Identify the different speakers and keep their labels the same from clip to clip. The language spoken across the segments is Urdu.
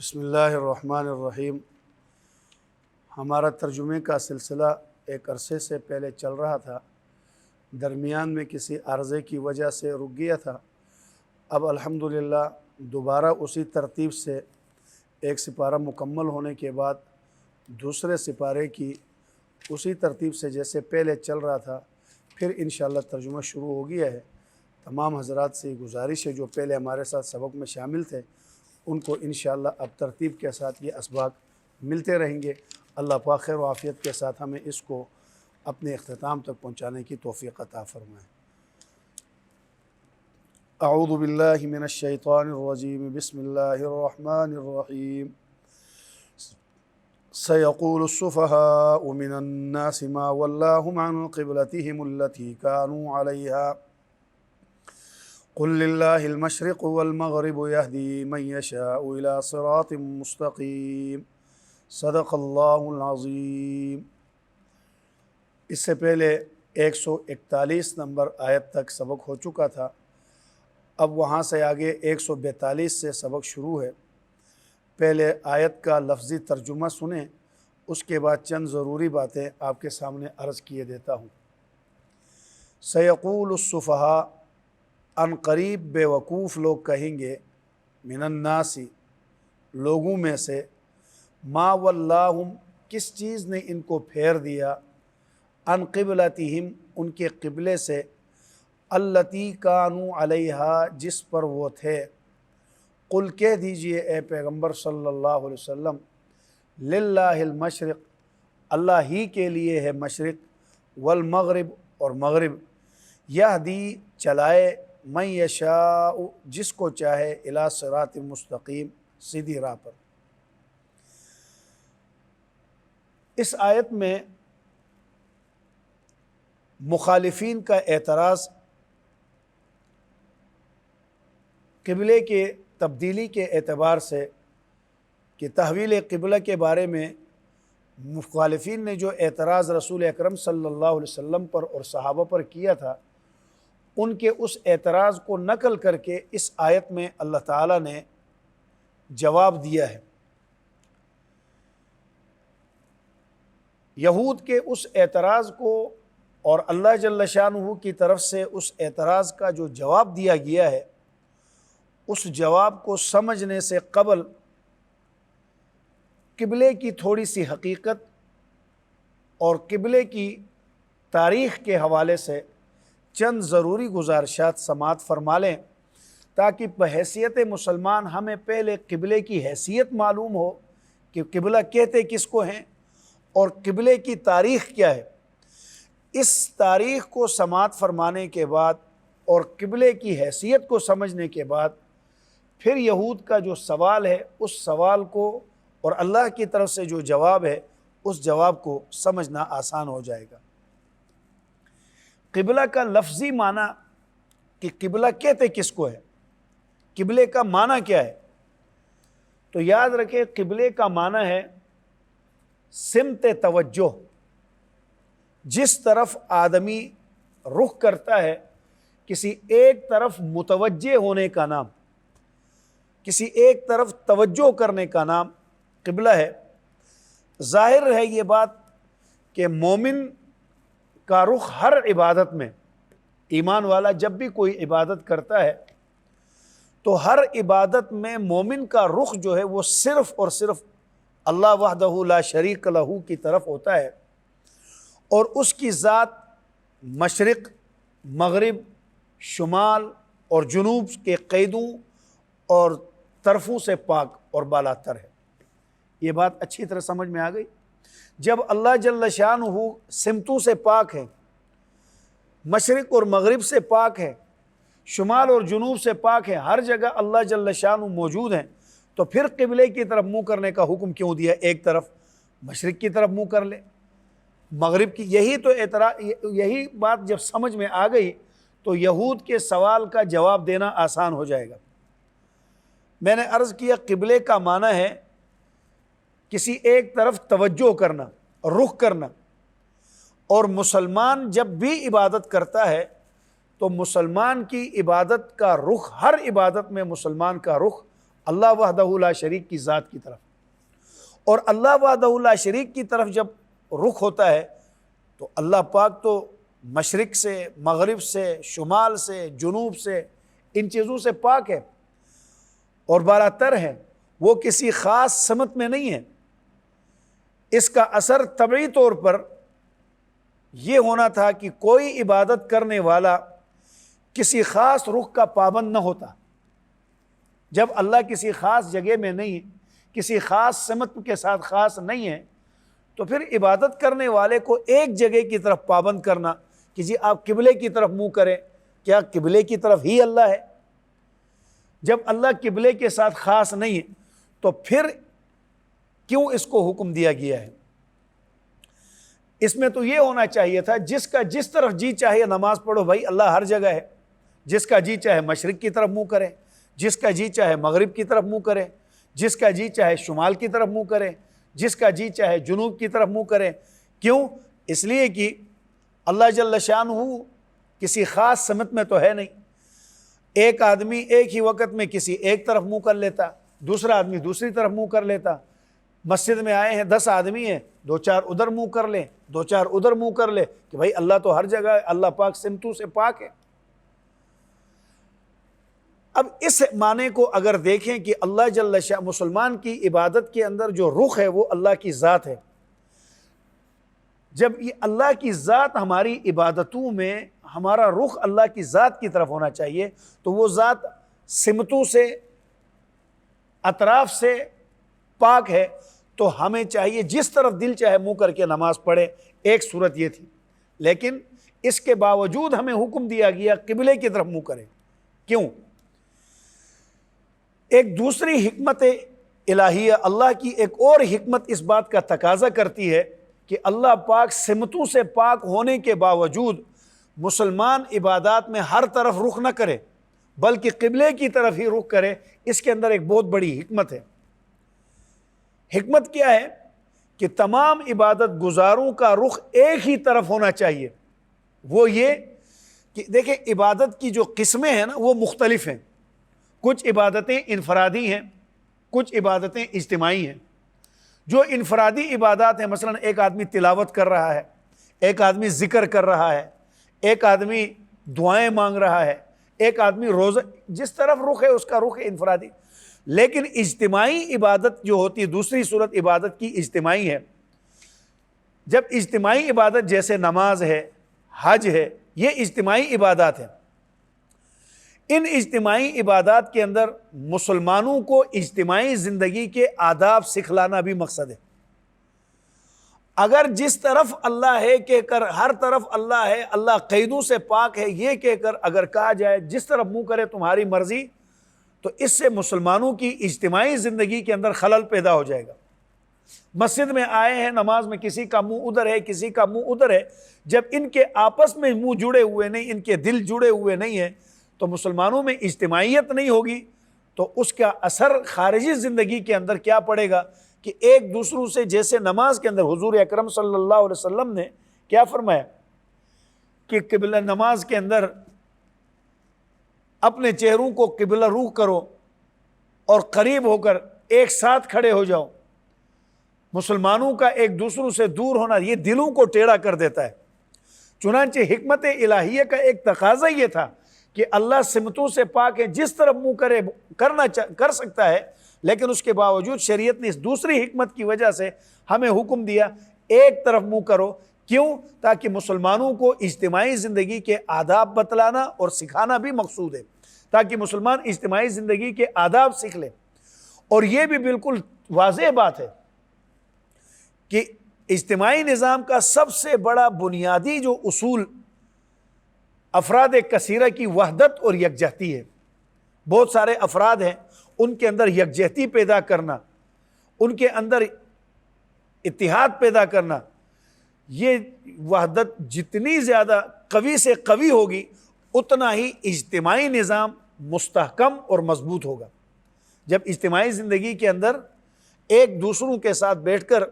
Speaker 1: بسم اللہ الرحمن الرحیم۔ ہمارا ترجمے کا سلسلہ ایک عرصے سے پہلے چل رہا تھا، درمیان میں کسی عارضے کی وجہ سے رک گیا تھا۔ اب الحمدللہ دوبارہ اسی ترتیب سے ایک سپارہ مکمل ہونے کے بعد دوسرے سپارے کی اسی ترتیب سے جیسے پہلے چل رہا تھا پھر انشاءاللہ ترجمہ شروع ہو گیا ہے۔ تمام حضرات سے گزارش ہے جو پہلے ہمارے ساتھ سبق میں شامل تھے ان کو انشاءاللہ اب ترتیب کے ساتھ یہ اسباق ملتے رہیں گے۔ اللہ پاک خیر و عافیت کے ساتھ ہمیں اس کو اپنے اختتام تک پہنچانے کی توفیق عطا فرمائے۔ اعوذ باللہ من الشیطان الرجیم، بسم اللہ الرحمن الرحیم۔ سيقول السفهاء من الناس ما ولاهم عن قبلتهم التي كانوا عليها قل لله المشرق والمغرب يهدي من يشاء إلى صراط مستقيم صدق اللہ العظیم۔ اس سے پہلے 141 نمبر آیت تک سبق ہو چکا تھا، اب وہاں سے آگے 142 سے سبق شروع ہے۔ پہلے آیت کا لفظی ترجمہ سنیں، اس کے بعد چند ضروری باتیں آپ کے سامنے عرض کیے دیتا ہوں۔ سیقول السفہاء، ان قریب بے وقوف لوگ کہیں گے، من الناس لوگوں میں سے، ما ولاہم کس چیز نے ان کو پھیر دیا، ان قبلتہم ان کے قبلے سے، التی کانوا علیہا جس پر وہ تھے۔ قل کہہ دیجئے اے پیغمبر صلی اللہ علیہ وسلم، للہ المشرق اللہ ہی کے لیے ہے مشرق، والمغرب اور مغرب، یہدی چلائے، من یشاء جس کو چاہے، الی صراط مستقیم سیدھی راہ پر۔ اس آیت میں مخالفین کا اعتراض قبلے کے تبدیلی کے اعتبار سے کہ تحویل قبلہ کے بارے میں مخالفین نے جو اعتراض رسول اکرم صلی اللہ علیہ وسلم پر اور صحابہ پر کیا تھا، ان کے اس اعتراض کو نقل کر کے اس آیت میں اللہ تعالیٰ نے جواب دیا ہے۔ یہود کے اس اعتراض کو اور اللہ جل شانہ کی طرف سے اس اعتراض کا جو جواب دیا گیا ہے، اس جواب کو سمجھنے سے قبل قبلے کی تھوڑی سی حقیقت اور قبلے کی تاریخ کے حوالے سے چند ضروری گزارشات سماعت فرما لیں، تاکہ بحیثیت مسلمان ہمیں پہلے قبلے کی حیثیت معلوم ہو کہ قبلہ کہتے کس کو ہیں اور قبلے کی تاریخ کیا ہے۔ اس تاریخ کو سماعت فرمانے کے بعد اور قبلے کی حیثیت کو سمجھنے کے بعد پھر یہود کا جو سوال ہے اس سوال کو اور اللہ کی طرف سے جو جواب ہے اس جواب کو سمجھنا آسان ہو جائے گا۔ قبلہ کا لفظی معنی کہ قبلہ کہتے کس کو ہے، قبلے کا معنی کیا ہے، تو یاد رکھیں قبلے کا معنی ہے سمت توجہ، جس طرف آدمی رخ کرتا ہے، کسی ایک طرف متوجہ ہونے کا نام، کسی ایک طرف توجہ کرنے کا نام قبلہ ہے۔ ظاہر ہے یہ بات کہ مومن کا رخ ہر عبادت میں، ایمان والا جب بھی کوئی عبادت کرتا ہے تو ہر عبادت میں مومن کا رخ جو ہے وہ صرف اور صرف اللہ وحدہ لا شریک لہ کی طرف ہوتا ہے، اور اس کی ذات مشرق، مغرب، شمال اور جنوب کے قیدوں اور طرفوں سے پاک اور بالا تر ہے۔ یہ بات اچھی طرح سمجھ میں آ گئی؟ جب اللہ جل شانہ سمتوں سے پاک ہے، مشرق اور مغرب سے پاک ہے، شمال اور جنوب سے پاک ہے، ہر جگہ اللہ جل شانہ موجود ہیں، تو پھر قبلے کی طرف منہ کرنے کا حکم کیوں دیا؟ ایک طرف مشرق کی طرف منہ کر لے، مغرب کی۔ یہی بات جب سمجھ میں آ گئی تو یہود کے سوال کا جواب دینا آسان ہو جائے گا۔ میں نے عرض کیا قبلے کا معنی ہے کسی ایک طرف توجہ کرنا، رخ کرنا، اور مسلمان جب بھی عبادت کرتا ہے تو مسلمان کی عبادت کا رخ، ہر عبادت میں مسلمان کا رخ اللہ وحدہ لا شریک کی ذات کی طرف. اور اللہ وحدہ لا شریک کی طرف جب رخ ہوتا ہے تو اللہ پاک تو مشرق سے، مغرب سے، شمال سے، جنوب سے، ان چیزوں سے پاک ہے اور بالاتر ہے. وہ کسی خاص سمت میں نہیں ہے. اس کا اثر طبعی طور پر یہ ہونا تھا کہ کوئی عبادت کرنے والا کسی خاص رخ کا پابند نہ ہوتا. جب اللہ کسی خاص جگہ میں نہیں، کسی خاص سمت کے ساتھ خاص نہیں ہے، تو پھر عبادت کرنے والے کو ایک جگہ کی طرف پابند کرنا کہ جی آپ قبلے کی طرف منہ کریں، کیا قبلے کی طرف ہی اللہ ہے؟ جب اللہ قبلے کے ساتھ خاص نہیں ہے تو پھر کیوں اس کو حکم دیا گیا ہے؟ اس میں تو یہ ہونا چاہیے تھا جس کا جس طرف جی چاہے نماز پڑھو، بھائی اللہ ہر جگہ ہے. جس کا جی چاہے مشرق کی طرف منہ کرے، جس کا جی چاہے مغرب کی طرف منہ کرے، جس کا جی چاہے شمال کی طرف منہ کرے، جس کا جی چاہے جنوب کی طرف منہ کرے. کیوں؟ اس لیے کہ اللہ جل شانہ کسی خاص سمت میں تو ہے نہیں. ایک آدمی ایک ہی وقت میں کسی ایک طرف منہ کر لیتا، دوسرا آدمی دوسری طرف منہ کر لیتا. مسجد میں آئے ہیں 10 آدمی ہیں، 2-4 ادھر منہ کر لیں، 2-4 ادھر منہ کر لے کہ بھائی اللہ تو ہر جگہ ہے، اللہ پاک سمتوں سے پاک ہے. اب اس معنی کو اگر دیکھیں کہ اللہ جل شانہ مسلمان کی عبادت کے اندر جو رخ ہے وہ اللہ کی ذات ہے. جب یہ اللہ کی ذات ہماری عبادتوں میں ہمارا رخ اللہ کی ذات کی طرف ہونا چاہیے، تو وہ ذات سمتوں سے، اطراف سے پاک ہے. تو ہمیں چاہیے جس طرف دل چاہے منہ کر کے نماز پڑھے. ایک صورت یہ تھی، لیکن اس کے باوجود ہمیں حکم دیا گیا قبلے کی طرف منہ کریں. کیوں؟ ایک دوسری حکمت الہیہ، اللہ کی ایک اور حکمت اس بات کا تقاضا کرتی ہے کہ اللہ پاک سمتوں سے پاک ہونے کے باوجود مسلمان عبادات میں ہر طرف رخ نہ کرے بلکہ قبلے کی طرف ہی رخ کرے. اس کے اندر ایک بہت بڑی حکمت ہے. حکمت کیا ہے؟ کہ تمام عبادت گزاروں کا رخ ایک ہی طرف ہونا چاہیے. وہ یہ کہ دیکھیں عبادت کی جو قسمیں ہیں نا وہ مختلف ہیں. کچھ عبادتیں انفرادی ہیں، کچھ عبادتیں اجتماعی ہیں. جو انفرادی عبادات ہیں، مثلا ایک آدمی تلاوت کر رہا ہے، ایک آدمی ذکر کر رہا ہے، ایک آدمی دعائیں مانگ رہا ہے، ایک آدمی روزہ، جس طرف رخ ہے اس کا رخ ہے انفرادی. لیکن اجتماعی عبادت جو ہوتی ہے، دوسری صورت عبادت کی اجتماعی ہے. جب اجتماعی عبادت جیسے نماز ہے، حج ہے، یہ اجتماعی عبادات ہیں. ان اجتماعی عبادات کے اندر مسلمانوں کو اجتماعی زندگی کے آداب سکھلانا بھی مقصد ہے. اگر جس طرف اللہ ہے کہہ کر، ہر طرف اللہ ہے، اللہ قیدوں سے پاک ہے یہ کہہ کر اگر کہا جائے جس طرف منہ کرے تمہاری مرضی، تو اس سے مسلمانوں کی اجتماعی زندگی کے اندر خلل پیدا ہو جائے گا. مسجد میں آئے ہیں، نماز میں کسی کا منہ ادھر ہے، کسی کا منہ ادھر ہے. جب ان کے آپس میں منہ جڑے ہوئے نہیں، ان کے دل جڑے ہوئے نہیں ہیں، تو مسلمانوں میں اجتماعیت نہیں ہوگی. تو اس کا اثر خارجی زندگی کے اندر کیا پڑے گا کہ ایک دوسروں سے، جیسے نماز کے اندر حضور اکرم صلی اللہ علیہ وسلم نے کیا فرمایا کہ قبلہ نماز کے اندر اپنے چہروں کو قبلہ روح کرو اور قریب ہو کر ایک ساتھ کھڑے ہو جاؤ. مسلمانوں کا ایک دوسروں سے دور ہونا یہ دلوں کو ٹیڑھا کر دیتا ہے. چنانچہ حکمت الہیہ کا ایک تقاضا یہ تھا کہ اللہ سمتوں سے پاک ہے، جس طرف منہ کرے کر سکتا ہے، لیکن اس کے باوجود شریعت نے اس دوسری حکمت کی وجہ سے ہمیں حکم دیا ایک طرف منہ کرو. کیوں؟ تاکہ مسلمانوں کو اجتماعی زندگی کے آداب بتلانا اور سکھانا بھی مقصود ہے، تاکہ مسلمان اجتماعی زندگی کے آداب سیکھ لیں. اور یہ بھی بالکل واضح بات ہے کہ اجتماعی نظام کا سب سے بڑا بنیادی جو اصول افراد کثیرہ کی وحدت اور یکجہتی ہے. بہت سارے افراد ہیں، ان کے اندر یکجہتی پیدا کرنا، ان کے اندر اتحاد پیدا کرنا. یہ وحدت جتنی زیادہ قوی سے قوی ہوگی اتنا ہی اجتماعی نظام مستحکم اور مضبوط ہوگا. جب اجتماعی زندگی کے اندر ایک دوسروں کے ساتھ بیٹھ کر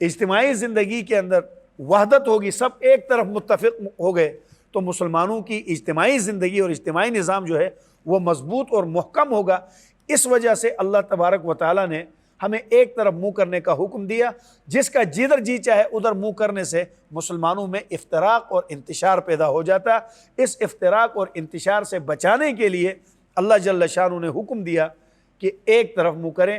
Speaker 1: اجتماعی زندگی کے اندر وحدت ہوگی، سب ایک طرف متفق ہو گئے، تو مسلمانوں کی اجتماعی زندگی اور اجتماعی نظام جو ہے وہ مضبوط اور محکم ہوگا. اس وجہ سے اللہ تبارک و تعالیٰ نے ہمیں ایک طرف منہ کرنے کا حکم دیا، جس کا جدھر جی چاہے ادھر منہ کرنے سے مسلمانوں میں افتراق اور انتشار پیدا ہو جاتا۔ اس افتراق اور انتشار سے بچانے کے لیے اللہ جل شانہ نے حکم دیا کہ ایک طرف منہ کریں،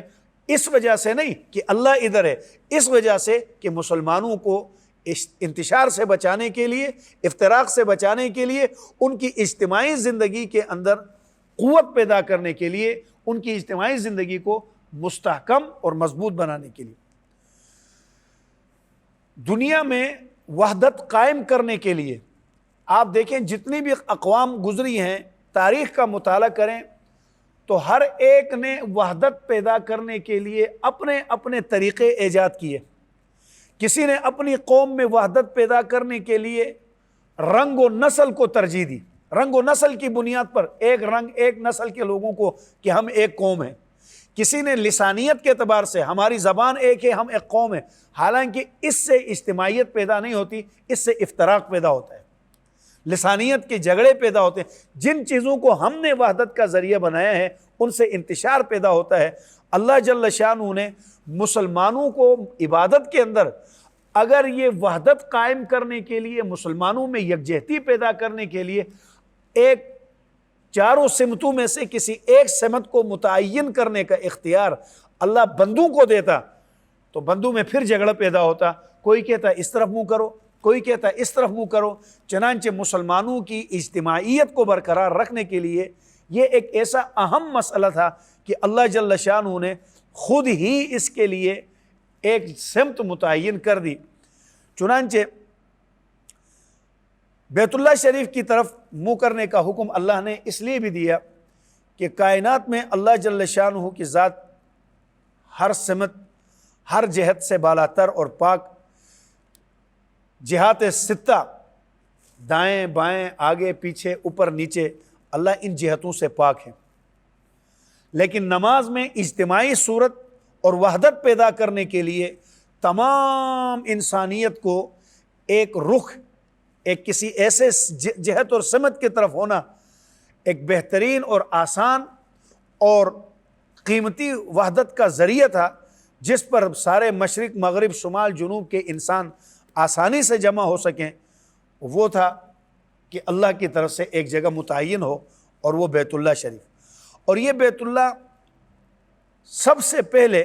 Speaker 1: اس وجہ سے نہیں کہ اللہ ادھر ہے، اس وجہ سے کہ مسلمانوں کو انتشار سے بچانے کے لیے، افتراق سے بچانے کے لیے، ان کی اجتماعی زندگی کے اندر قوت پیدا کرنے کے لیے، ان کی اجتماعی زندگی کو مستحکم اور مضبوط بنانے کے لیے، دنیا میں وحدت قائم کرنے کے لیے۔ آپ دیکھیں جتنی بھی اقوام گزری ہیں، تاریخ کا مطالعہ کریں تو ہر ایک نے وحدت پیدا کرنے کے لیے اپنے اپنے طریقے ایجاد کیے۔ کسی نے اپنی قوم میں وحدت پیدا کرنے کے لیے رنگ و نسل کو ترجیح دی، رنگ و نسل کی بنیاد پر ایک رنگ ایک نسل کے لوگوں کو کہ ہم ایک قوم ہیں۔ کسی نے لسانیت کے اعتبار سے ہماری زبان ایک ہے، ہم ایک قوم ہیں، حالانکہ اس سے اجتماعیت پیدا نہیں ہوتی، اس سے افتراق پیدا ہوتا ہے، لسانیت کے جھگڑے پیدا ہوتے ہیں۔ جن چیزوں کو ہم نے وحدت کا ذریعہ بنایا ہے ان سے انتشار پیدا ہوتا ہے۔ اللہ جل شانہ نے مسلمانوں کو عبادت کے اندر اگر یہ وحدت قائم کرنے کے لیے، مسلمانوں میں یکجہتی پیدا کرنے کے لیے ایک چاروں سمتوں میں سے کسی ایک سمت کو متعین کرنے کا اختیار اللہ بندوں کو دیتا تو بندوں میں پھر جھگڑا پیدا ہوتا، کوئی کہتا اس طرف منہ کرو، کوئی کہتا اس طرف منہ کرو۔ چنانچہ مسلمانوں کی اجتماعیت کو برقرار رکھنے کے لیے یہ ایک ایسا اہم مسئلہ تھا کہ اللہ جل شانہ نے خود ہی اس کے لیے ایک سمت متعین کر دی۔ چنانچہ بیت اللہ شریف کی طرف منہ کرنے کا حکم اللہ نے اس لیے بھی دیا کہ کائنات میں اللہ جل شانہ کی ذات ہر سمت، ہر جہت سے بالاتر اور پاک، جہات ستہ، دائیں بائیں آگے پیچھے اوپر نیچے، اللہ ان جہتوں سے پاک ہے۔ لیکن نماز میں اجتماعی صورت اور وحدت پیدا کرنے کے لیے تمام انسانیت کو ایک رخ، ایک کسی ایسے جہت اور سمت کی طرف ہونا ایک بہترین اور آسان اور قیمتی وحدت کا ذریعہ تھا، جس پر سارے مشرق مغرب شمال جنوب کے انسان آسانی سے جمع ہو سکیں۔ وہ تھا کہ اللہ کی طرف سے ایک جگہ متعین ہو اور وہ بیت اللہ شریف۔ اور یہ بیت اللہ سب سے پہلے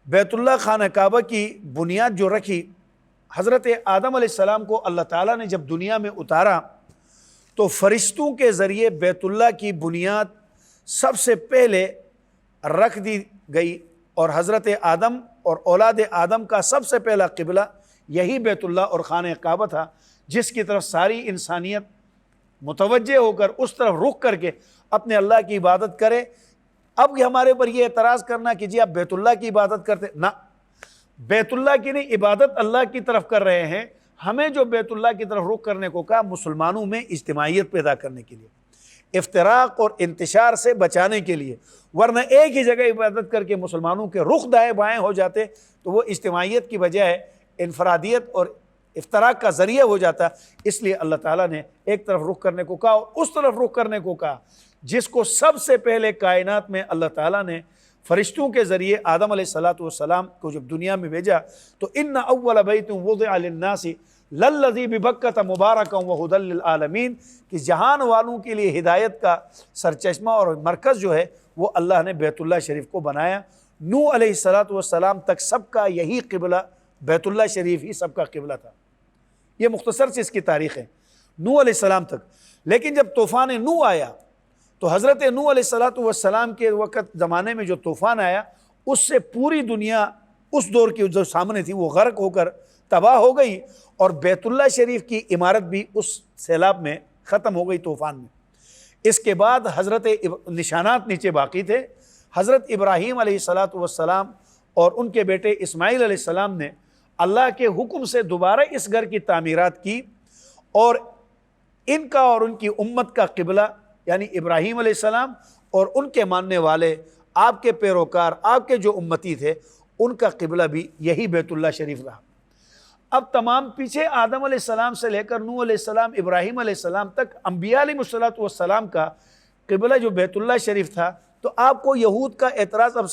Speaker 1: بیت اللہ خانہ کعبہ کی بنیاد جو رکھی، حضرت آدم علیہ السلام کو اللہ تعالیٰ نے جب دنیا میں اتارا تو فرشتوں کے ذریعے بیت اللہ کی بنیاد سب سے پہلے رکھ دی گئی، اور حضرت آدم اور اولاد آدم کا سب سے پہلا قبلہ یہی بیت اللہ اور خانہ کعبہ تھا، جس کی طرف ساری انسانیت متوجہ ہو کر اس طرف رخ کر کے اپنے اللہ کی عبادت کرے۔ اب ہمارے اوپر یہ اعتراض کرنا کہ جی آپ بیت اللہ کی عبادت کرتے، نہ، بیت اللہ کی نہیں، عبادت اللہ کی طرف کر رہے ہیں۔ ہمیں جو بیت اللہ کی طرف رخ کرنے کو کہا، مسلمانوں میں اجتماعیت پیدا کرنے کے لیے، افتراق اور انتشار سے بچانے کے لیے، ورنہ ایک ہی جگہ عبادت کر کے مسلمانوں کے رخ دائیں بائیں ہو جاتے تو وہ اجتماعیت کی بجائے انفرادیت اور افتراق کا ذریعہ ہو جاتا۔ اس لیے اللہ تعالیٰ نے ایک طرف رخ کرنے کو کہا اور اس طرف رخ کرنے کو کہا جس کو سب سے پہلے کائنات میں اللہ تعالیٰ نے فرشتوں کے ذریعے آدم علیہ السلام کو جب دنیا میں بھیجا تو ان اول بیت وضع للناس للذی ببکۃ مبارکا وہدی للعالمین، کہ جہان والوں کے لیے ہدایت کا سرچشمہ اور مرکز جو ہے وہ اللہ نے بیت اللہ شریف کو بنایا۔ نوح علیہ السلام تک سب کا یہی قبلہ بیت اللہ شریف ہی سب کا قبلہ تھا۔ یہ مختصر سے اس کی تاریخ ہے نوح علیہ السلام تک۔ لیکن جب طوفان نوح آیا تو حضرت نوح علیہ السلام کے وقت زمانے میں جو طوفان آیا، اس سے پوری دنیا اس دور کی جو سامنے تھی وہ غرق ہو کر تباہ ہو گئی، اور بیت اللہ شریف کی عمارت بھی اس سیلاب میں ختم ہو گئی طوفان میں۔ اس کے بعد حضرت نشانات نیچے باقی تھے۔ حضرت ابراہیم علیہ السلام اور ان کے بیٹے اسماعیل علیہ السلام نے اللہ کے حکم سے دوبارہ اس گھر کی تعمیرات کی، اور ان کا اور ان کی امت کا قبلہ یعنی ابراہیم علیہ السلام اور ان کے ماننے والے، آپ کے پیروکار، آپ کے جو امتی تھے، ان کا قبلہ بھی یہی بیت اللہ شریف رہا۔ اب تمام پیچھے آدم علیہ السلام سے لے کر نوح علیہ السلام، ابراہیم علیہ السلام تک انبیاء علیہ السلام کا قبلہ جو بیت اللہ شریف تھا، تو آپ کو یہود کا اعتراض اب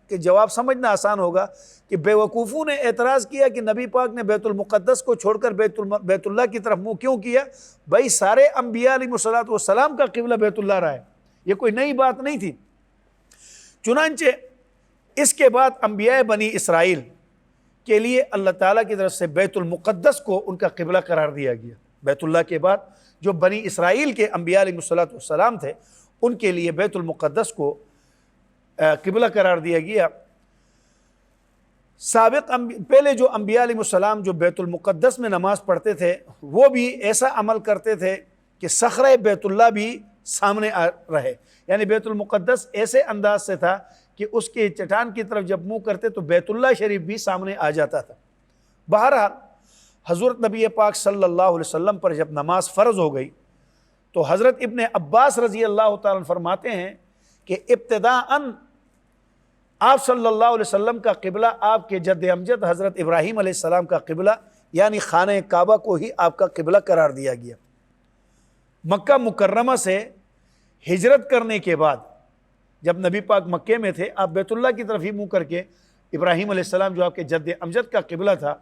Speaker 1: کہ جواب سمجھنا آسان ہوگا کہ بے وقوفوں نے اعتراض کیا کہ نبی پاک نے بیت المقدس کو چھوڑ کر بیت اللہ کی طرف منہ کیوں کیا؟ بھائی سارے انبیاء علیہ الصلوۃ والسلام کا قبلہ بیت اللہ رہا ہے، یہ کوئی نئی بات نہیں تھی۔ چنانچہ اس کے بعد انبیاء بنی اسرائیل کے لیے اللہ تعالیٰ کی طرف سے بیت المقدس کو ان کا قبلہ قرار دیا گیا۔ بیت اللہ کے بعد جو بنی اسرائیل کے انبیاء علیہ الصلوۃ والسلام تھے ان کے لیے بیت المقدس کو قبلہ قرار دیا گیا۔ پہلے جو انبیاء علیہ السلام جو بیت المقدس میں نماز پڑھتے تھے وہ بھی ایسا عمل کرتے تھے کہ صخرہ بیت اللہ بھی سامنے رہے، یعنی بیت المقدس ایسے انداز سے تھا کہ اس کے چٹان کی طرف جب منہ کرتے تو بیت اللہ شریف بھی سامنے آ جاتا تھا۔ بہرحال حضرت نبی پاک صلی اللہ علیہ وسلم پر جب نماز فرض ہو گئی تو حضرت ابن عباس رضی اللہ تعالیٰ عنہ فرماتے ہیں کہ ابتداءً آپ صلی اللہ علیہ وسلم کا قبلہ آپ کے جد امجد حضرت ابراہیم علیہ السلام کا قبلہ یعنی خانہ کعبہ کو ہی آپ کا قبلہ قرار دیا گیا۔ مکہ مکرمہ سے ہجرت کرنے کے بعد جب نبی پاک مکے میں تھے آپ بیت اللہ کی طرف ہی منہ کر کے ابراہیم علیہ السلام جو آپ کے جد امجد کا قبلہ تھا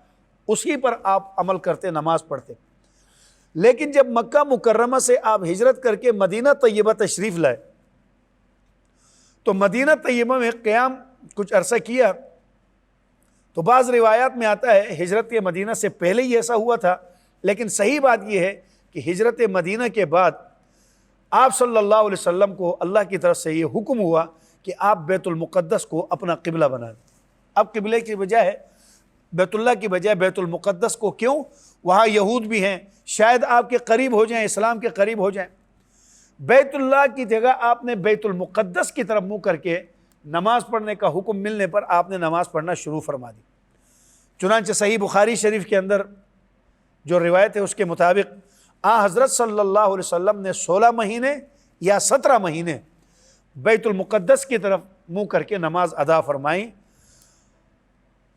Speaker 1: اسی پر آپ عمل کرتے، نماز پڑھتے۔ لیکن جب مکہ مکرمہ سے آپ ہجرت کر کے مدینہ طیبہ تشریف لائے تو مدینہ طیبہ میں قیام کچھ عرصہ کیا، تو بعض روایات میں آتا ہے ہجرت مدینہ سے پہلے ہی ایسا ہوا تھا، لیکن صحیح بات یہ ہے کہ ہجرت مدینہ کے بعد آپ صلی اللہ علیہ وسلم کو اللہ کی طرف سے یہ حکم ہوا کہ آپ بیت المقدس کو اپنا قبلہ بنا دیں۔ اب قبلے کی بجائے بیت اللہ کی بجائے بیت المقدس کو، کیوں؟ وہاں یہود بھی ہیں، شاید آپ کے قریب ہو جائیں، اسلام کے قریب ہو جائیں۔ بیت اللہ کی جگہ آپ نے بیت المقدس کی طرف منہ کر کے نماز پڑھنے کا حکم ملنے پر آپ نے نماز پڑھنا شروع فرما دی۔ چنانچہ صحیح بخاری شریف کے اندر جو روایت ہے اس کے مطابق حضرت صلی اللہ علیہ وسلم نے 16 مہینے یا 17 مہینے بیت المقدس کی طرف منہ کر کے نماز ادا فرمائیں۔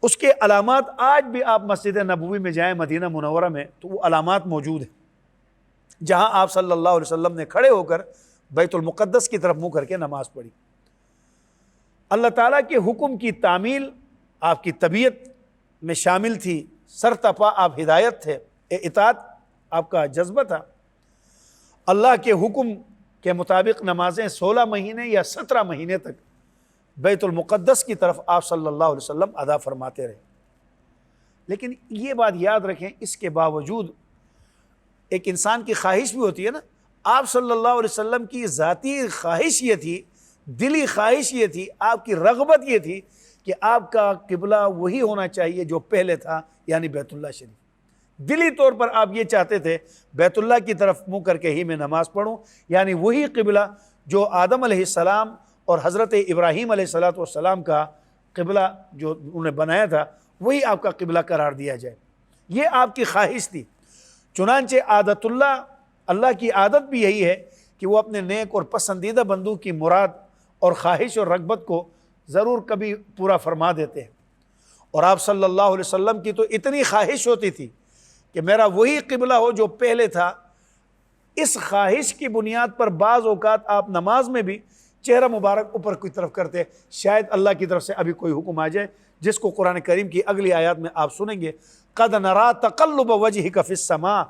Speaker 1: اس کے علامات آج بھی آپ مسجد نبوی میں جائیں مدینہ منورہ میں تو وہ علامات موجود ہیں جہاں آپ صلی اللہ علیہ وسلم نے کھڑے ہو کر بیت المقدس کی طرف منہ کر کے نماز پڑھی۔ اللہ تعالیٰ کے حکم کی تعمیل آپ کی طبیعت میں شامل تھی، سرتپا آپ ہدایت تھے، اطاعت آپ کا جذبہ تھا۔ اللہ کے حکم کے مطابق نمازیں 16 مہینے یا 17 مہینے تک بیت المقدس کی طرف آپ صلی اللہ علیہ وسلم ادا فرماتے رہے۔ لیکن یہ بات یاد رکھیں، اس کے باوجود ایک انسان کی خواہش بھی ہوتی ہے نا، آپ صلی اللہ علیہ وسلم کی ذاتی خواہش یہ تھی، دلی خواہش یہ تھی، آپ کی رغبت یہ تھی کہ آپ کا قبلہ وہی ہونا چاہیے جو پہلے تھا، یعنی بیت اللہ شریف۔ دلی طور پر آپ یہ چاہتے تھے بیت اللہ کی طرف منہ کر کے ہی میں نماز پڑھوں، یعنی وہی قبلہ جو آدم علیہ السلام اور حضرت ابراہیم علیہ السلام کا قبلہ جو انہوں نے بنایا تھا وہی آپ کا قبلہ قرار دیا جائے، یہ آپ کی خواہش تھی۔ چنانچہ عادت اللہ کی عادت بھی یہی ہے کہ وہ اپنے نیک اور پسندیدہ بندوں کی مراد اور خواہش اور رغبت کو ضرور کبھی پورا فرما دیتے ہیں۔ اور آپ صلی اللہ علیہ وسلم کی تو اتنی خواہش ہوتی تھی کہ میرا وہی قبلہ ہو جو پہلے تھا۔ اس خواہش کی بنیاد پر بعض اوقات آپ نماز میں بھی چہرہ مبارک اوپر کی طرف کرتے، شاید اللہ کی طرف سے ابھی کوئی حکم آ جائے، جس کو قرآن کریم کی اگلی آیات میں آپ سنیں گے، قَدْ نَرَا تَقَلُّبَ وَجْهِكَ فِي السَّمَاءِ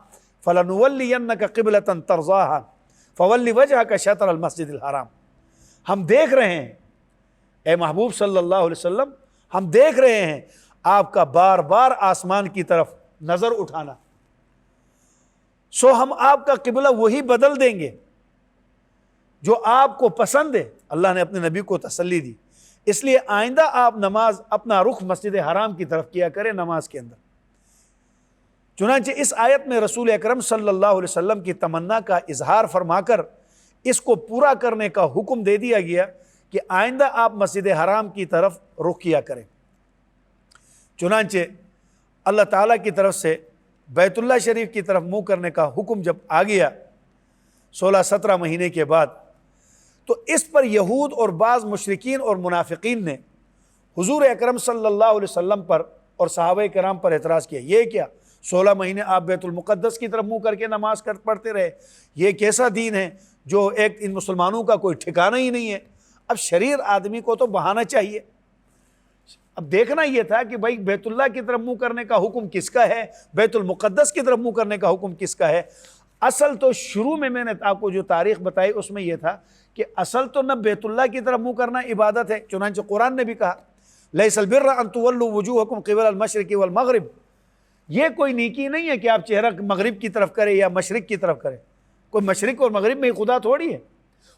Speaker 1: فَلَنُوَلِّيَنَّكَ قِبْلَةً تَرْضَاهَا فَوَلِّ وَجْهَكَ شَطْرَ الْمَسْجِدِ الْحَرَامِ۔ ہم دیکھ رہے ہیں اے محبوب صلی اللہ علیہ وسلم، ہم دیکھ رہے ہیں آپ کا بار بار آسمان کی طرف نظر اٹھانا، سو ہم آپ کا قبلہ وہی بدل دیں گے جو آپ کو پسند ہے۔ اللہ نے اپنے نبی کو تسلی دی، اس لیے آئندہ آپ نماز اپنا رخ مسجد حرام کی طرف کیا کریں نماز کے اندر۔ چنانچہ اس آیت میں رسول اکرم صلی اللہ علیہ وسلم کی تمنا کا اظہار فرما کر اس کو پورا کرنے کا حکم دے دیا گیا کہ آئندہ آپ مسجد حرام کی طرف رخ کیا کریں۔ چنانچہ اللہ تعالیٰ کی طرف سے بیت اللہ شریف کی طرف منہ کرنے کا حکم جب آ گیا 16-17 مہینے کے بعد، تو اس پر یہود اور بعض مشرکین اور منافقین نے حضور اکرم صلی اللہ علیہ وسلم پر اور صحابہ کرام پر اعتراض کیا، یہ کیا 16 مہینے آپ بیت المقدس کی طرف منہ کر کے نماز پڑھتے رہے، یہ کیسا دین ہے جو ایک ان مسلمانوں کا کوئی ٹھکانہ ہی نہیں ہے، اب شریر آدمی کو تو بہانا چاہیے، اب دیکھنا یہ تھا کہ بھائی بیت اللہ کی طرف منہ کرنے کا حکم کس کا ہے، بیت المقدس کی طرف منہ کرنے کا حکم کس کا ہے۔ اصل تو شروع میں نے آپ کو جو تاریخ بتائی اس میں یہ تھا کہ اصل تو نہ بیت اللہ کی طرف منہ کرنا عبادت ہے، چنانچہ قرآن نے بھی کہا لیس البر ان تولوا وجوہکم قبل المشرق والمغرب، یہ کوئی نیکی نہیں ہے کہ آپ چہرہ مغرب کی طرف کرے یا مشرق کی طرف کرے، کوئی مشرق اور مغرب میں خدا تھوڑی ہے۔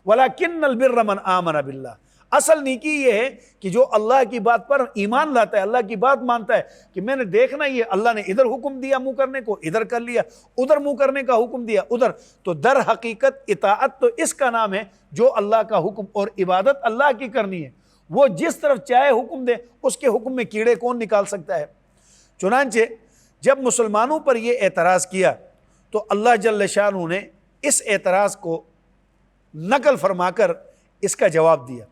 Speaker 1: وَلَكِنَّ الْبِرَّ مَنْ آمَنَ بِاللَّهِ، اصل نیکی یہ ہے کہ جو اللہ کی بات پر ایمان لاتا ہے، اللہ کی بات مانتا ہے کہ میں نے دیکھنا یہ اللہ نے ادھر حکم دیا منہ کرنے کو، ادھر کر لیا، ادھر منہ کرنے کا حکم دیا ادھر، تو در حقیقت اطاعت تو اس کا نام ہے جو اللہ کا حکم، اور عبادت اللہ کی کرنی ہے، وہ جس طرف چاہے حکم دے، اس کے حکم میں کیڑے کون نکال سکتا ہے۔ چنانچہ جب مسلمانوں پر یہ اعتراض کیا تو اللہ جل شانہ نے اس اعتراض کو نقل فرما کر اس کا جواب دیا۔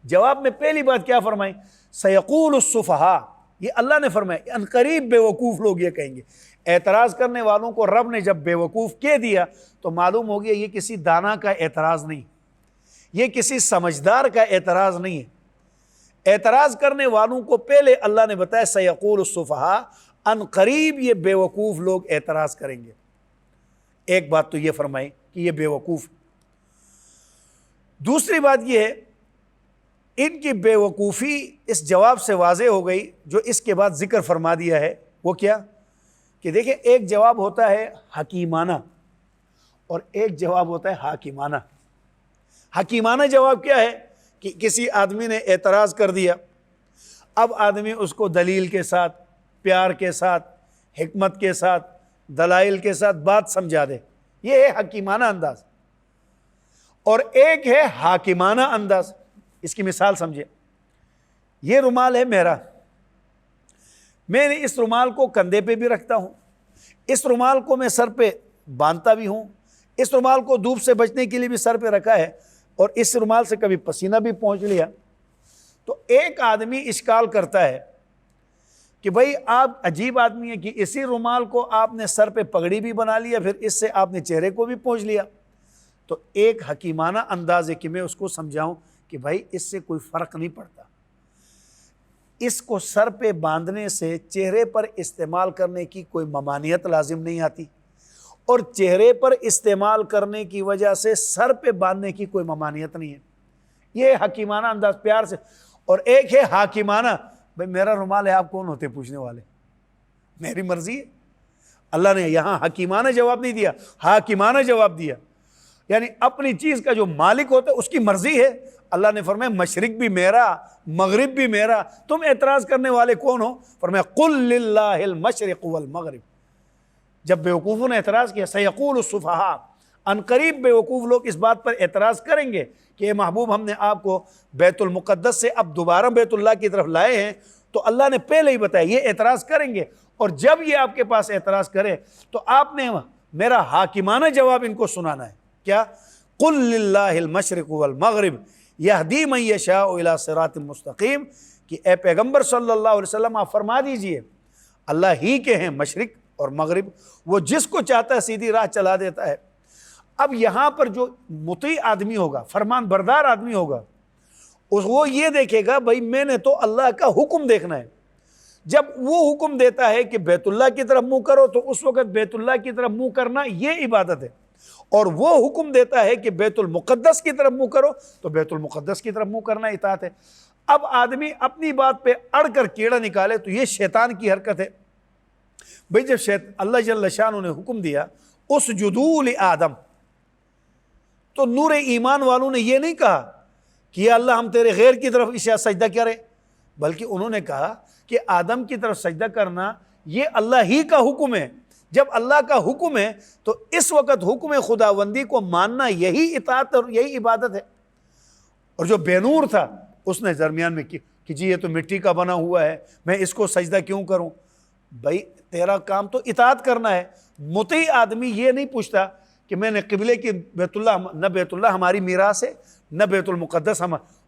Speaker 1: جواب میں پہلی بات کیا فرمائی؟ سیقول السفہاء، یہ اللہ نے فرمایا ان قریب بے وقوف لوگ یہ کہیں گے۔ اعتراض کرنے والوں کو رب نے جب بے وقوف کہہ دیا تو معلوم ہو گیا یہ کسی دانا کا اعتراض نہیں، یہ کسی سمجھدار کا اعتراض نہیں ہے۔ اعتراض کرنے والوں کو پہلے اللہ نے بتایا سیقول السفہاء، ان قریب یہ بے وقوف لوگ اعتراض کریں گے۔ ایک بات تو یہ فرمائی کہ یہ بے وقوف۔ دوسری بات یہ ہے ان کی بے وقوفی اس جواب سے واضح ہو گئی جو اس کے بعد ذکر فرما دیا ہے، وہ کیا کہ دیکھیں ایک جواب ہوتا ہے حکیمانہ اور ایک جواب ہوتا ہے حاکمانہ۔ حکیمانہ جواب کیا ہے کہ کسی آدمی نے اعتراض کر دیا، اب آدمی اس کو دلیل کے ساتھ، پیار کے ساتھ، حکمت کے ساتھ، دلائل کے ساتھ بات سمجھا دے، یہ ہے حکیمانہ انداز۔ اور ایک ہے حاکمانہ انداز۔ اس کی مثال سمجھے، یہ رومال ہے میرا، میں نے اس رومال کو کندھے پہ بھی رکھتا ہوں، اس رومال کو میں سر پہ باندھتا بھی ہوں، اس رومال کو دھوپ سے بچنے کے لیے بھی سر پہ رکھا ہے، اور اس رومال سے کبھی پسینہ بھی پہنچ لیا۔ تو ایک آدمی اشکال کرتا ہے کہ بھائی آپ عجیب آدمی ہیں کہ اسی رومال کو آپ نے سر پہ پگڑی بھی بنا لیا، پھر اس سے آپ نے چہرے کو بھی پہنچ لیا۔ تو ایک حکیمانہ انداز ہے کہ میں اس کو سمجھاؤں کہ بھائی اس سے کوئی فرق نہیں پڑتا، اس کو سر پہ باندھنے سے چہرے پر استعمال کرنے کی کوئی ممانعت لازم نہیں آتی، اور چہرے پر استعمال کرنے کی وجہ سے سر پہ باندھنے کی کوئی ممانعت نہیں ہے۔ یہ حکیمانہ انداز، پیار سے۔ اور ایک ہے حاکمانہ، بھئی میرا رومال ہے، آپ کون ہوتے پوچھنے والے، میری مرضی ہے۔ اللہ نے یہاں حکیمانہ جواب نہیں دیا، حاکمانہ جواب دیا، یعنی اپنی چیز کا جو مالک ہوتا ہے اس کی مرضی ہے۔ اللہ نے فرمایا مشرق بھی میرا، مغرب بھی میرا، تم اعتراض کرنے والے کون ہو؟ فرمایا قل للہ المشرق والمغرب۔ جب بیوقوفوں نے اعتراض کیا سیقول السفہاء، ان قریب بیوقوف لوگ اس بات پر اعتراض کریں گے کہ اے محبوب ہم نے آپ کو بیت المقدس سے اب دوبارہ بیت اللہ کی طرف لائے ہیں، تو اللہ نے پہلے ہی بتایا یہ اعتراض کریں گے، اور جب یہ آپ کے پاس اعتراض کرے تو آپ نے میرا حاکمانہ جواب ان کو سنانا ہے۔ کیا؟ قل للہ المشرق والمغرب یہدی من یشاء الی صراط مستقیم، کہ اے پیغمبر صلی اللہ علیہ وسلم آپ فرما دیجئے اللہ ہی کے ہیں مشرق اور مغرب، وہ جس کو چاہتا ہے سیدھی راہ چلا دیتا ہے۔ اب یہاں پر جو مطیع آدمی ہوگا، فرمان بردار آدمی ہوگا، وہ یہ دیکھے گا بھائی میں نے تو اللہ کا حکم دیکھنا ہے۔ جب وہ حکم دیتا ہے کہ بیت اللہ کی طرف منہ کرو تو اس وقت بیت اللہ کی طرف منہ کرنا یہ عبادت ہے، اور وہ حکم دیتا ہے کہ بیت المقدس کی طرف منہ کرو تو بیت المقدس کی طرف منہ کرنا اطاعت ہے۔ اب آدمی اپنی بات پہ اڑ کر کیڑا نکالے تو یہ شیطان کی حرکت ہے۔ بھئی جب اللہ جل شانہ نے حکم دیا اسجدوا لآدم، تو نور ایمان والوں نے یہ نہیں کہا کہ یا اللہ ہم تیرے غیر کی طرف سجدہ کریں، بلکہ انہوں نے کہا کہ آدم کی طرف سجدہ کرنا یہ اللہ ہی کا حکم ہے۔ جب اللہ کا حکم ہے تو اس وقت حکم خداوندی کو ماننا یہی اطاعت اور یہی عبادت ہے۔ اور جو بے نور تھا اس نے درمیان میں کہ جی یہ تو مٹی کا بنا ہوا ہے، میں اس کو سجدہ کیوں کروں؟ بھائی تیرا کام تو اطاعت کرنا ہے۔ مطیع آدمی یہ نہیں پوچھتا کہ میں نے قبلے کی بیت اللہ، نہ بیت اللہ ہماری میراث ہے نہ بیت المقدس،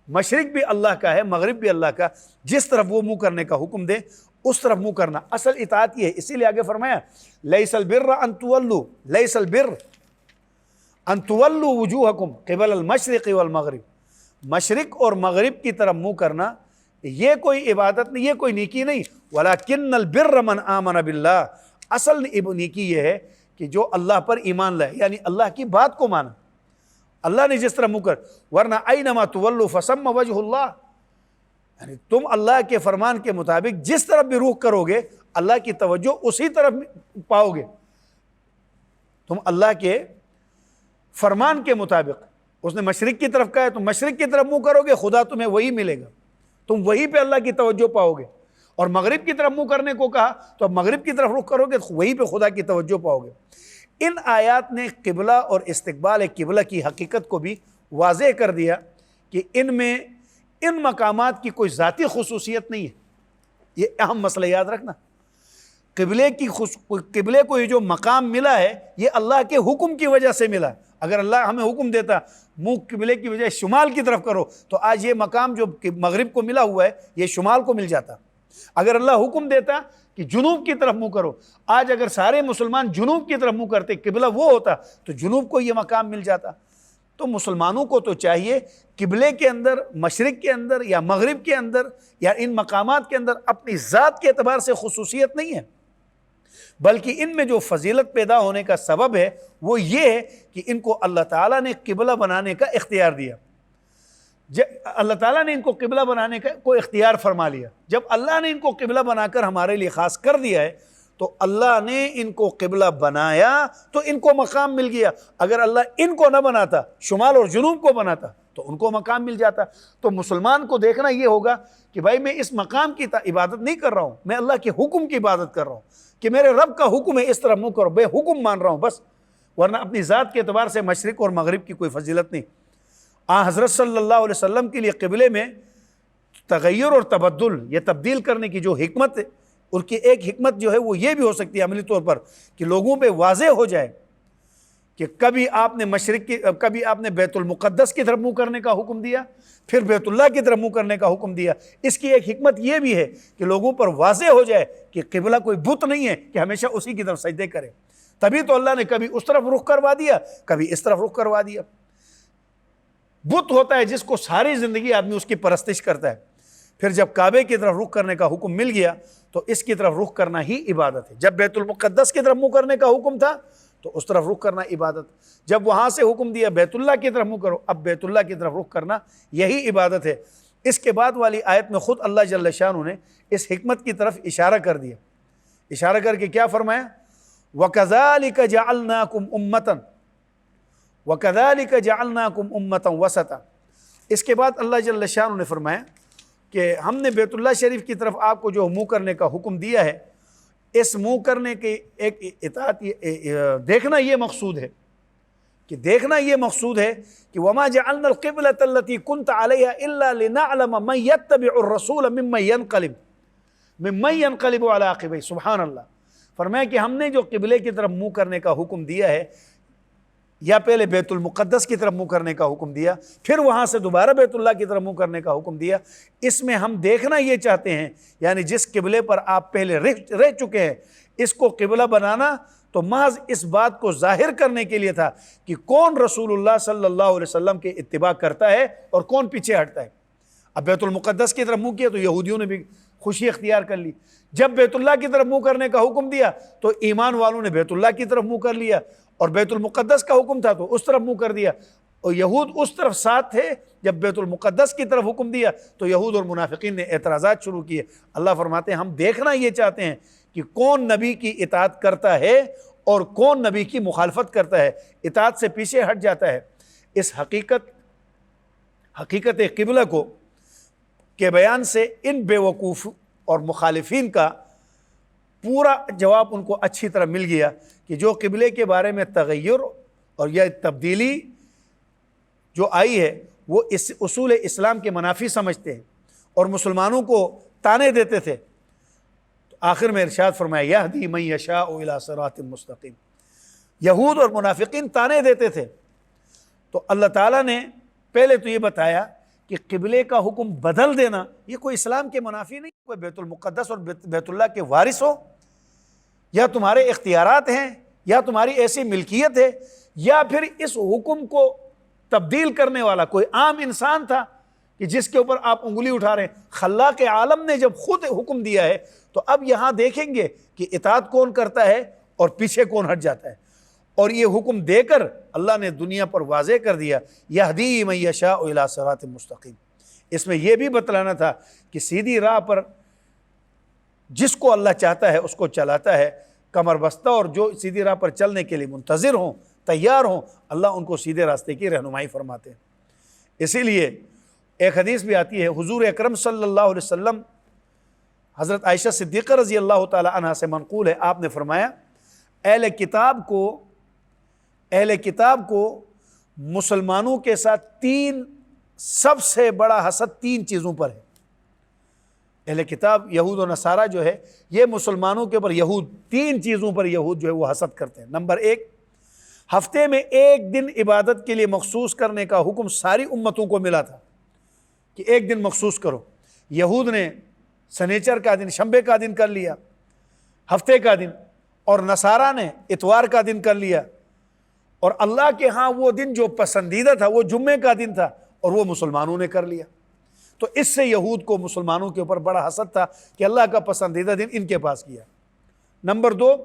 Speaker 1: مشرق بھی اللہ کا ہے مغرب بھی اللہ کا، جس طرف وہ منہ کرنے کا حکم دے اس طرف منہ کرنا اصل اطاعت یہ ہے۔ اسی لیے آگے فرمایا لیس البر ان تولوا، لیس البر ان تولوا وجوہکم قبل المشرق والمغرب، مشرق اور مغرب کی طرف منہ کرنا یہ کوئی عبادت نہیں، یہ کوئی نیکی نہیں۔ وَلَكِنَّ الْبِرَّ مَنْ آمَنَ بِاللَّهِ، اصل نیکی یہ ہے کہ جو اللہ پر ایمان لائے، یعنی اللہ کی بات کو مانا۔ اللہ نے جس طرح منہ کر، ورنہ اَيْنَمَا تُوَلُّوا فَثَمَّ وَجْهُ اللَّهِ، یعنی تم اللہ کے فرمان کے مطابق جس طرف بھی رخ کرو گے اللہ کی توجہ اسی طرف پاؤ گے۔ تم اللہ کے فرمان کے مطابق، اس نے مشرق کی طرف کہا ہے، تم مشرق کی طرف منہ کرو گے، خدا تمہیں وہی ملے گا، تم وہی پہ اللہ کی توجہ پاؤ گے۔ اور مغرب کی طرف منہ کرنے کو کہا تو اب مغرب کی طرف رخ کرو گے، وہی پہ خدا کی توجہ پاؤ گے۔ ان آیات نے قبلہ اور استقبال قبلہ کی حقیقت کو بھی واضح کر دیا کہ ان میں ان مقامات کی کوئی ذاتی خصوصیت نہیں ہے۔ یہ اہم مسئلہ یاد رکھنا، قبلے کو یہ جو مقام ملا ہے یہ اللہ کے حکم کی وجہ سے ملا ہے۔ اگر اللہ ہمیں حکم دیتا منہ قبلے کی وجہ شمال کی طرف کرو تو آج یہ مقام جو مغرب کو ملا ہوا ہے یہ شمال کو مل جاتا۔ اگر اللہ حکم دیتا کہ جنوب کی طرف منہ کرو، آج اگر سارے مسلمان جنوب کی طرف منہ کرتے، قبلہ وہ ہوتا تو جنوب کو یہ مقام مل جاتا۔ تو مسلمانوں کو تو چاہیے قبلے کے اندر، مشرق کے اندر یا مغرب کے اندر یا ان مقامات کے اندر اپنی ذات کے اعتبار سے خصوصیت نہیں ہے، بلکہ ان میں جو فضیلت پیدا ہونے کا سبب ہے وہ یہ ہے کہ ان کو اللہ تعالیٰ نے قبلہ بنانے کا اختیار دیا۔ اللہ تعالیٰ نے ان کو قبلہ بنانے کا کوئی اختیار فرما لیا۔ جب اللہ نے ان کو قبلہ بنا کر ہمارے لیے خاص کر دیا ہے تو اللہ نے ان کو قبلہ بنایا تو ان کو مقام مل گیا۔ اگر اللہ ان کو نہ بناتا، شمال اور جنوب کو بناتا تو ان کو مقام مل جاتا۔ تو مسلمان کو دیکھنا یہ ہوگا کہ بھائی میں اس مقام کی عبادت نہیں کر رہا ہوں، میں اللہ کے حکم کی عبادت کر رہا ہوں کہ میرے رب کا حکم ہے اس طرح منہ کرو، بے حکم مان رہا ہوں بس، ورنہ اپنی ذات کے اعتبار سے مشرق اور مغرب کی کوئی فضیلت نہیں۔ حضرت صلی اللہ علیہ وسلم کے لیے قبلے میں تغیر اور تبدل، یہ تبدیل کرنے کی جو حکمت ہے، ان کی ایک حکمت جو ہے وہ یہ بھی ہو سکتی ہے عملی طور پر کہ لوگوں پہ واضح ہو جائے کہ کبھی آپ نے کبھی آپ نے بیت المقدس کی طرف منہ کرنے کا حکم دیا، پھر بیت اللہ کی طرف منہ کرنے کا حکم دیا۔ اس کی ایک حکمت یہ بھی ہے کہ لوگوں پر واضح ہو جائے کہ قبلہ کوئی بت نہیں ہے کہ ہمیشہ اسی کی طرف سجدے کرے۔ تبھی تو اللہ نے کبھی اس طرف رخ کروا دیا، کبھی اس طرف رخ کروا دیا۔ بت ہوتا ہے جس کو ساری زندگی آدمی اس کی پرستش کرتا ہے، پھر جب کعبے کی طرف رخ کرنے کا حکم مل گیا تو اس کی طرف رخ کرنا ہی عبادت ہے۔ جب بیت المقدس کی طرف منہ کرنے کا حکم تھا تو اس طرف رخ کرنا عبادت، جب وہاں سے حکم دیا بیت اللہ کی طرف منہ کرو، اب بیت اللہ کی طرف رخ کرنا یہی عبادت ہے۔ اس کے بعد والی آیت میں خود اللہ جل شانہ نے اس حکمت کی طرف اشارہ کر دیا، اشارہ کر کے کیا فرمایا؟ وَكَذَلِكَ جَعَلْنَاكُمْ أُمَّةً وَكَذَلِكَ جَعَلْنَاكُمْ أُمَّةً وَسَطًا۔ اس کے بعد اللہ جل شانہ نے فرمایا کہ ہم نے بیت اللہ شریف کی طرف آپ کو جو منہ کرنے کا حکم دیا ہے، اس منہ کرنے کے ایک اطاعت دیکھنا یہ مقصود ہے کہ وَمَا جَعَلْنَا الْقِبْلَةَ الَّتِي كُنْتَ عَلَيْهَا إِلَّا لِنَعْلَمَ مَنْ يَتَّبِعُ الرَّسُولَ مِمَّنْ يَنْقَلِبُ عَلَىٰ عَقِبَيْهِ۔ سبحان اللہ، فرمایا کہ ہم نے جو قبلے کی طرف منہ کرنے کا حکم دیا ہے، یا پہلے بیت المقدس کی طرف منہ کرنے کا حکم دیا، پھر وہاں سے دوبارہ بیت اللہ کی طرف منہ کرنے کا حکم دیا، اس میں ہم دیکھنا یہ چاہتے ہیں، یعنی جس قبلے پر آپ پہلے رہ چکے ہیں اس کو قبلہ بنانا تو محض اس بات کو ظاہر کرنے کے لیے تھا کہ کون رسول اللہ صلی اللہ علیہ وسلم کے اتباع کرتا ہے اور کون پیچھے ہٹتا ہے۔ اب بیت المقدس کی طرف منہ کیا تو یہودیوں نے بھی خوشی اختیار کر لی، جب بیت اللہ کی طرف منہ کرنے کا حکم دیا تو ایمان والوں نے بیت اللہ کی طرف منہ کر لیا، اور بیت المقدس کا حکم تھا تو اس طرف منہ کر دیا، اور یہود اس طرف ساتھ تھے۔ جب بیت المقدس کی طرف حکم دیا تو یہود اور منافقین نے اعتراضات شروع کیے۔ اللہ فرماتے ہیں ہم دیکھنا یہ چاہتے ہیں کہ کون نبی کی اطاعت کرتا ہے اور کون نبی کی مخالفت کرتا ہے، اطاعت سے پیچھے ہٹ جاتا ہے۔ اس حقیقت قبلہ کو کے بیان سے ان بے وقوف اور مخالفین کا پورا جواب ان کو اچھی طرح مل گیا کہ جو قبلے کے بارے میں تغیر اور یہ تبدیلی جو آئی ہے وہ اس اصول اسلام کے منافی سمجھتے ہیں اور مسلمانوں کو تانے دیتے تھے۔ تو آخر میں ارشاد فرمایا یہدی من یشاء الی صراط مستقیم، یہود اور منافقین تانے دیتے تھے۔ تو اللہ تعالیٰ نے پہلے تو یہ بتایا کہ قبلے کا حکم بدل دینا یہ کوئی اسلام کے منافی نہیں، کوئی بیت المقدس اور بیت اللہ کے وارث ہو، یا تمہارے اختیارات ہیں، یا تمہاری ایسی ملکیت ہے، یا پھر اس حکم کو تبدیل کرنے والا کوئی عام انسان تھا کہ جس کے اوپر آپ انگلی اٹھا رہے ہیں؟ خلاق عالم نے جب خود حکم دیا ہے تو اب یہاں دیکھیں گے کہ اطاعت کون کرتا ہے اور پیچھے کون ہٹ جاتا ہے. اور یہ حکم دے کر اللہ نے دنیا پر واضح کر دیا یہدی من یشاء الی صراط مستقیم. اس میں یہ بھی بتلانا تھا کہ سیدھی راہ پر جس کو اللہ چاہتا ہے اس کو چلاتا ہے. کمر بستہ اور جو سیدھی راہ پر چلنے کے لیے منتظر ہوں، تیار ہوں، اللہ ان کو سیدھے راستے کی رہنمائی فرماتے ہیں. اسی لیے ایک حدیث بھی آتی ہے، حضور اکرم صلی اللہ علیہ وسلم، حضرت عائشہ صدیقہ رضی اللہ تعالی عنہا سے منقول ہے، آپ نے فرمایا اہل کتاب کو مسلمانوں کے ساتھ سب سے بڑا حسد 3 چیزوں پر ہے. اہل کتاب یہود و نصارہ جو ہے یہ مسلمانوں کے اوپر 3 چیزوں پر یہود جو ہے وہ حسد کرتے ہیں. نمبر 1، ہفتے میں 1 دن عبادت کے لیے مخصوص کرنے کا حکم ساری امتوں کو ملا تھا کہ 1 دن مخصوص کرو. یہود نے سنیچر کا دن، شنبے کا دن کر لیا ہفتے کا دن، اور نصارہ نے اتوار کا دن کر لیا. اور اللہ کے ہاں وہ دن جو پسندیدہ تھا وہ جمعے کا دن تھا اور وہ مسلمانوں نے کر لیا. تو اس سے یہود کو مسلمانوں کے اوپر بڑا حسد تھا کہ اللہ کا پسندیدہ دن ان کے پاس کیا. نمبر 2،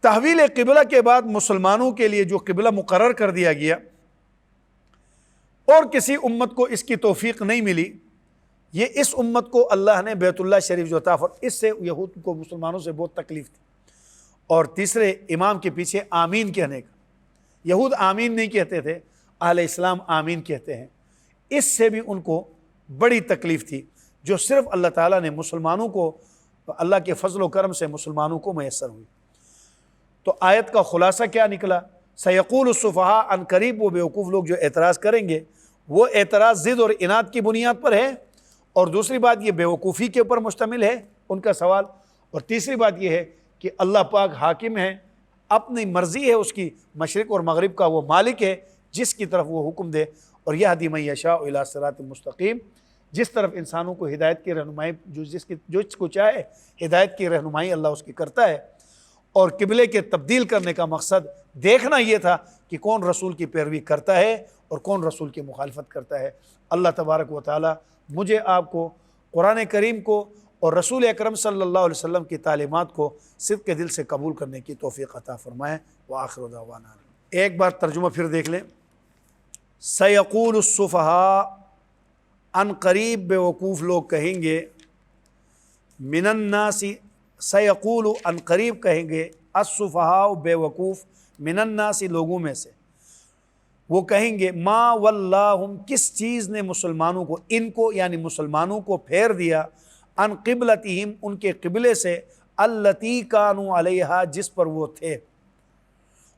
Speaker 1: تحویل قبلہ کے بعد مسلمانوں کے لیے جو قبلہ مقرر کر دیا گیا اور کسی امت کو اس کی توفیق نہیں ملی، یہ اس امت کو اللہ نے بیت اللہ شریف جو تھا، اس سے یہود کو مسلمانوں سے بہت تکلیف تھی. اور تیسرے، امام کے پیچھے آمین کہنے کا. یہود آمین نہیں کہتے تھے، اہل اسلام آمین کہتے ہیں. اس سے بھی ان کو بڑی تکلیف تھی جو صرف اللہ تعالیٰ نے مسلمانوں کو، اللہ کے فضل و کرم سے مسلمانوں کو میسر ہوئی. تو آیت کا خلاصہ کیا نکلا؟ سیقول السفہاء، ان قریب وہ بیوقوف لوگ جو اعتراض کریں گے وہ اعتراض ضد اور اناد کی بنیاد پر ہے، اور دوسری بات یہ بیوقوفی کے اوپر مشتمل ہے ان کا سوال، اور تیسری بات یہ ہے کہ اللہ پاک حاکم ہے، اپنی مرضی ہے اس کی، مشرق اور مغرب کا وہ مالک ہے جس کی طرف وہ حکم دے. اور یہدی من یشاء الی صراط مستقیم، جس طرف انسانوں کو ہدایت کی رہنمائی، جس کو چاہے ہدایت کی رہنمائی اللہ اس کی کرتا ہے. اور قبلے کے تبدیل کرنے کا مقصد دیکھنا یہ تھا کہ کون رسول کی پیروی کرتا ہے اور کون رسول کی مخالفت کرتا ہے. اللہ تبارک و تعالی مجھے آپ کو قرآن کریم کو اور رسول اکرم صلی اللہ علیہ وسلم کی تعلیمات کو صدق کے دل سے قبول کرنے کی توفیق عطا فرمائے. وآخر دعوانا. ایک بار ترجمہ پھر دیکھ لیں. سیقول السفہاء، ان قریب بیوقوف لوگ کہیں گے، من الناس، سیقول ان قریب کہیں گے، السفہاء بیوقوف، من الناس لوگوں میں سے، وہ کہیں گے ما واللہم، کس چیز نے مسلمانوں کو، ان کو یعنی مسلمانوں کو پھیر دیا، ان قبلتہم، ان کے قبلے سے، التی کانوا علیہا، جس پر وہ تھے.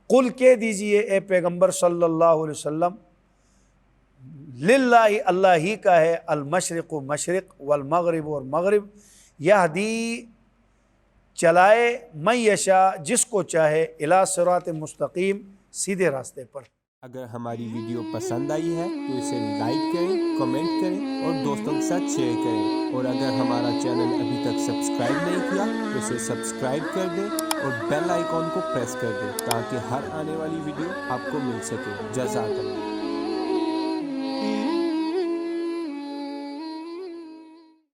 Speaker 1: قل کہہ دیجئے اے پیغمبر صلی اللہ علیہ وسلم، للہ، اللہ ہی کا ہے، المشرق مشرق، والمغرب اور مغرب، یہدی چلائے، من یشاء جس کو چاہے، الی صراط مستقیم سیدھے راستے پر.
Speaker 2: اگر ہماری ویڈیو پسند آئی ہے تو اسے لائک کریں، کمنٹ کریں اور دوستوں کے ساتھ شیئر کریں. اور اگر ہمارا چینل ابھی تک سبسکرائب نہیں کیا تو اسے سبسکرائب کر دیں اور بیل آئیکن کو پریس کر دیں تاکہ ہر آنے والی ویڈیو آپ کو مل سکے. جزاک اللہ.